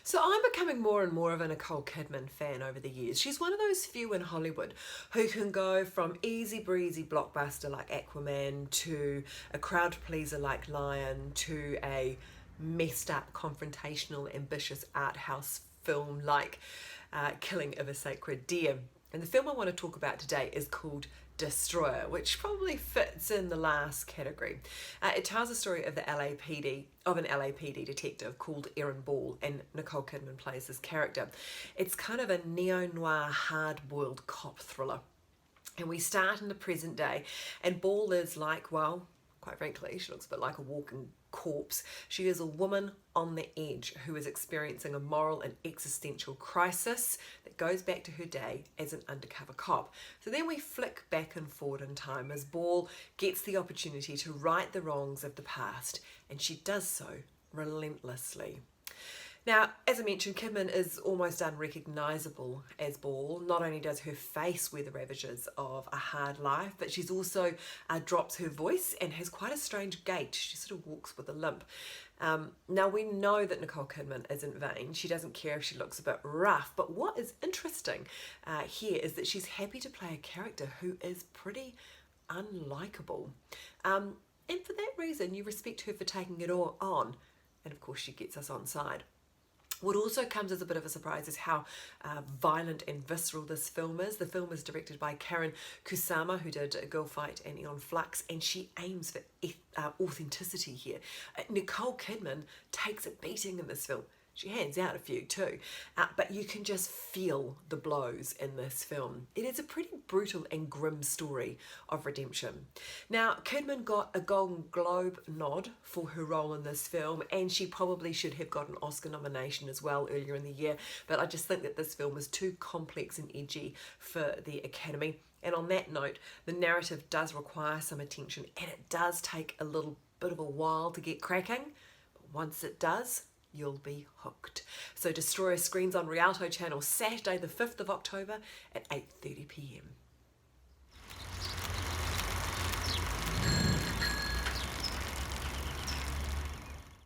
So I'm becoming more and more of a Nicole Kidman fan over the years. She's one of those few in Hollywood who can go from easy breezy blockbuster like Aquaman to a crowd pleaser like Lion to a messed up, confrontational, ambitious art house film like Killing of a Sacred Deer. And the film I want to talk about today is called Destroyer, which probably fits in the last category. It tells the story of the LAPD, of an LAPD detective called Aaron Ball, and Nicole Kidman plays this character. It's kind of a neo-noir, hard-boiled cop thriller. And we start in the present day, and Ball is like, well, quite frankly, she looks a bit like a walking corpse. She is a woman on the edge who is experiencing a moral and existential crisis that goes back to her day as an undercover cop. So then we flick back and forward in time as Ball gets the opportunity to right the wrongs of the past, and she does so relentlessly. Now, as I mentioned, Kidman is almost unrecognisable as Ball. Not only does her face wear the ravages of a hard life, but she's also drops her voice and has quite a strange gait. She sort of walks with a limp. Now, we know that Nicole Kidman isn't vain. She doesn't care if she looks a bit rough. But what is interesting here is that she's happy to play a character who is pretty unlikable. And for that reason, you respect her for taking it all on. And of course, she gets us on side. What also comes as a bit of a surprise is how violent and visceral this film is. The film is directed by Karyn Kusama, who did Girl Fight and Aeon Flux, and she aims for authenticity here. Nicole Kidman takes a beating in this film. She hands out a few too, but you can just feel the blows in this film. It is a pretty brutal and grim story of redemption. Now, Kidman got a Golden Globe nod for her role in this film, and she probably should have got an Oscar nomination as well earlier in the year, but I just think that this film is too complex and edgy for the Academy. And on that note, the narrative does require some attention, and it does take a little bit of a while to get cracking, but once it does, you'll be hooked. So Destroyer screens on Rialto Channel Saturday the 5th of October at 8:30 p.m.